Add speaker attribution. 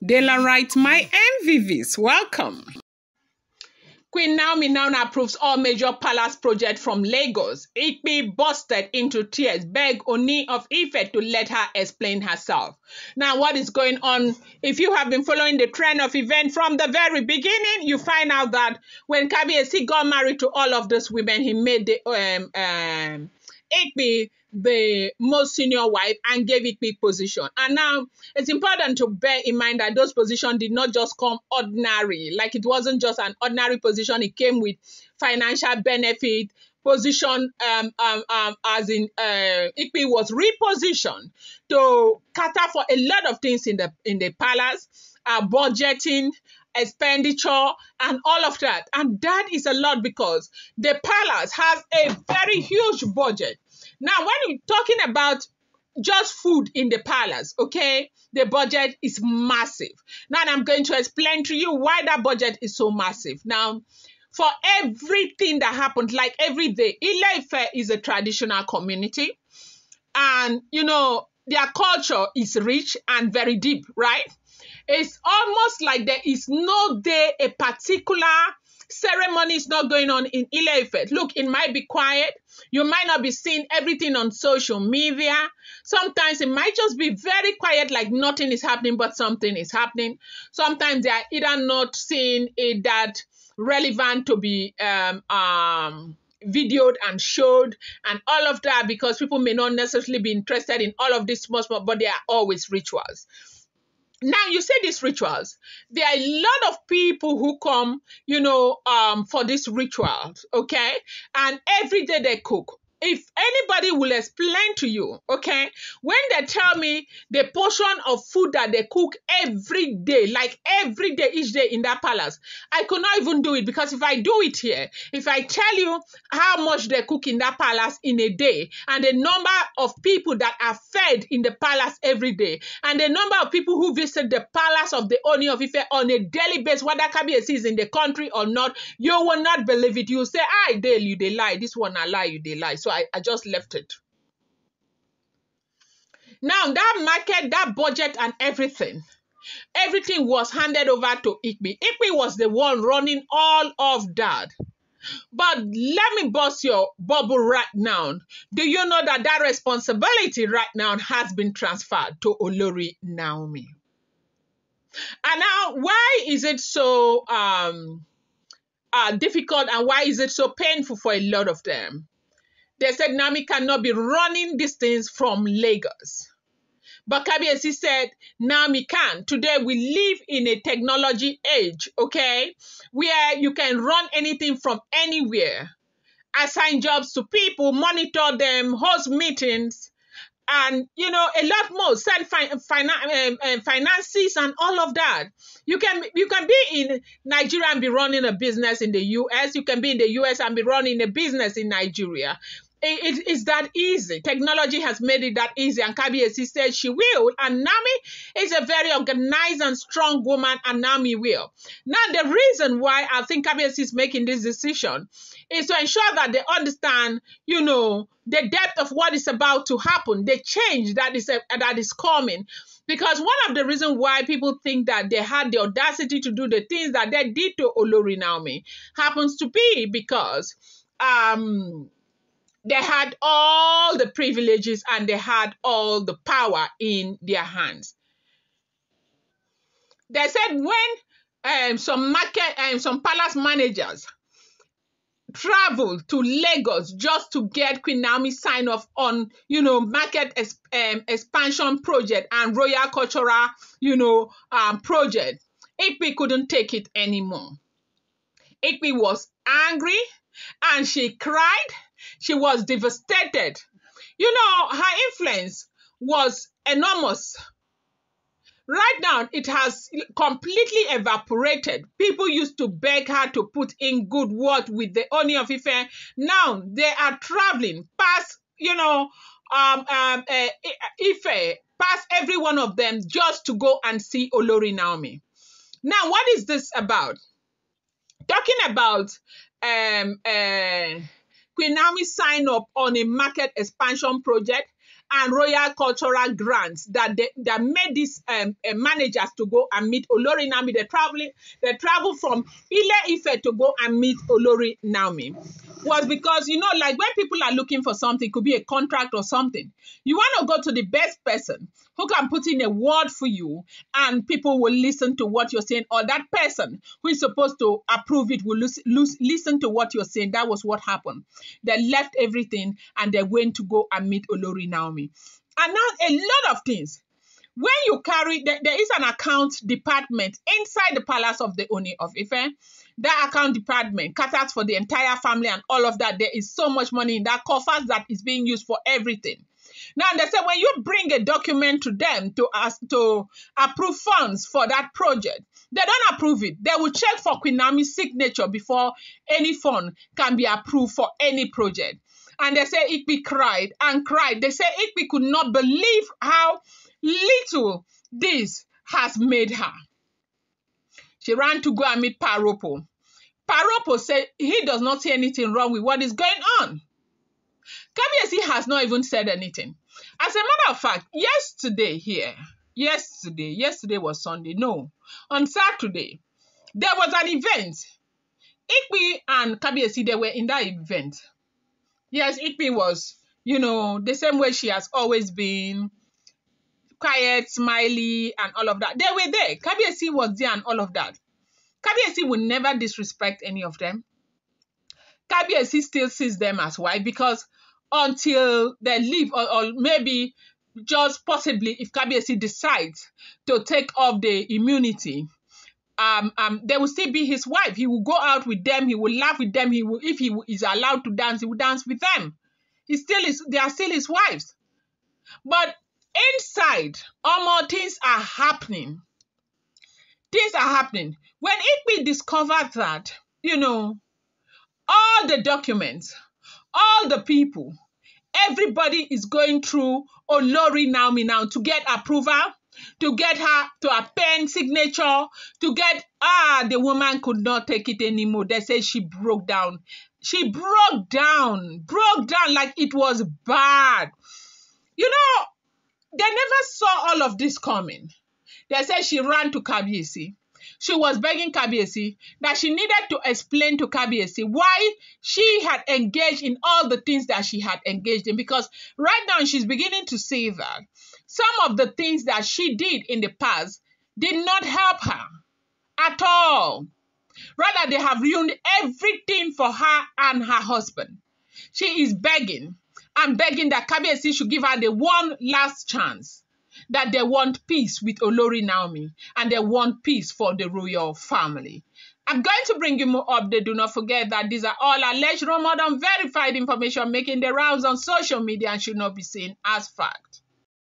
Speaker 1: Dela writes, my MVVs, welcome.
Speaker 2: Queen Naomi now approves all major palace projects from Lagos. Igbi busted into tears, begged Ooni of Ife to let her explain herself. Now, what is going on? If you have been following the trend of events from the very beginning, you find out that when Kabiyesi got married to all of those women, he made the Igbi the most senior wife and gave Igbi position. And now it's important to bear in mind that those positions did not just come ordinary. Like, it wasn't just an ordinary position. It came with financial benefit, position as in Igbi was repositioned to cater for a lot of things in the palace, budgeting, expenditure, and all of that. And that is a lot because the palace has a very huge budget. Now, when you're talking about just food in the palace, okay, the budget is massive. Now, I'm going to explain to you why that budget is so massive. Now, for everything that happened, like every day, Ile-Ife is a traditional community. And, you know, their culture is rich and very deep, right? It's almost like there is no day a particular ceremony is not going on in Ile-Ife. Look, it might be quiet. You might not be seeing everything on social media. Sometimes it might just be very quiet, like nothing is happening, but something is happening. Sometimes they are either not seeing it that relevant to be videoed and showed and all of that, because people may not necessarily be interested in all of this small, but they are always rituals. Now, you see these rituals, there are a lot of people who come, you know, for these rituals, okay? And every day they cook. If anybody will explain to you, okay, when they tell me the portion of food that they cook every day, like every day, each day in that palace, I could not even do it, because if I do it here, if I tell you how much they cook in that palace in a day, and the number of people that are fed in the palace every day, and the number of people who visit the palace of the Ooni of Ife on a daily basis, whether Kabiyesi is in the country or not, you will not believe it. You say, Dale, you they lie. This one I lie, you they lie. So I just left it. Now, that market, that budget and everything was handed over to Igbi. Igbi was the one running all of that. But let me bust your bubble right now. Do you know that that responsibility right now has been transferred to Olori Naomi? And now, why is it so difficult, and why is it so painful for a lot of them? They said Naomi cannot be running these things from Lagos. But Kabiyesi said Naomi can. Today we live in a technology age, okay, where you can run anything from anywhere, assign jobs to people, monitor them, host meetings, and, you know, a lot more, send finances and all of that. You can be in Nigeria and be running a business in the US. You can be in the US and be running a business in Nigeria. It's that easy. Technology has made it that easy, and Kabiyesi said she will, and Naomi is a very organized and strong woman, and Naomi will. Now, the reason why I think Kabiyesi is making this decision is to ensure that they understand, you know, the depth of what is about to happen, the change that is coming. Because one of the reasons why people think that they had the audacity to do the things that they did to Olori Naomi happens to be because they had all the privileges and they had all the power in their hands. They said when some palace managers traveled to Lagos just to get Queen Naomi sign off on, you know, market expansion project and royal cultural, you know, project, Igbi couldn't take it anymore. Igbi was angry and she cried. She was devastated. You know, her influence was enormous. Right now, it has completely evaporated. People used to beg her to put in good word with the Ooni of Ife. Now, they are traveling past, you know, Ife, past every one of them just to go and see Olori Naomi. Now, what is this about? Talking about Queen Naomi sign up on a market expansion project and royal cultural grants that made these managers to go and meet Olori Naomi. They travel from Ile Ife to go and meet Olori Naomi. Was because, like when people are looking for something, it could be a contract or something. You want to go to the best person who can put in a word for you and people will listen to what you're saying, or that person who is supposed to approve it will listen to what you're saying. That was what happened. They left everything and they went to go and meet Olori Naomi. And now a lot of things. When you carry, there is an account department inside the palace of the Ooni of Ife. That account department caters for the entire family and all of that. There is so much money in that coffers that is being used for everything. Now, they say when you bring a document to them to ask to approve funds for that project, they don't approve it. They will check for Queen Naomi's signature before any fund can be approved for any project. And they say Igbi cried and cried. They say Igbi could not believe how little this has made her. She ran to go and meet Paropo. Paropo said he does not see anything wrong with what is going on. Kabiyesi has not even said anything. As a matter of fact, yesterday was Sunday, no, on Saturday, there was an event. Igbi and Kabiyesi, they were in that event. Yes, Igbi was, the same way she has always been, quiet, smiley, and all of that. They were there. Kabiyesi was there and all of that. Kabiyesi will never disrespect any of them. Kabiyesi still sees them as wife because until they leave, or maybe just possibly if Kabiyesi decides to take off the immunity, they will still be his wife. He will go out with them. He will laugh with them. If he is allowed to dance, he will dance with them. They are still his wives. But inside, more things are happening. Things are happening. When Igbi discovered that, all the documents, all the people, everybody is going through Olori Naomi now to get approval, to get her to append signature, to get, the woman could not take it anymore. They say she broke down. She broke down like it was bad. They never saw all of this coming. They said she ran to Kabiyesi. She was begging Kabiyesi that she needed to explain to Kabiyesi why she had engaged in all the things that she had engaged in. Because right now she's beginning to see that some of the things that she did in the past did not help her at all. Rather, they have ruined everything for her and her husband. She is begging and begging that Kabiyesi should give her the one last chance. That they want peace with Olori Naomi and they want peace for the royal family. I'm going to bring you more updates. Do not forget that these are all alleged, rumored, unverified information making the rounds on social media and should not be seen as fact.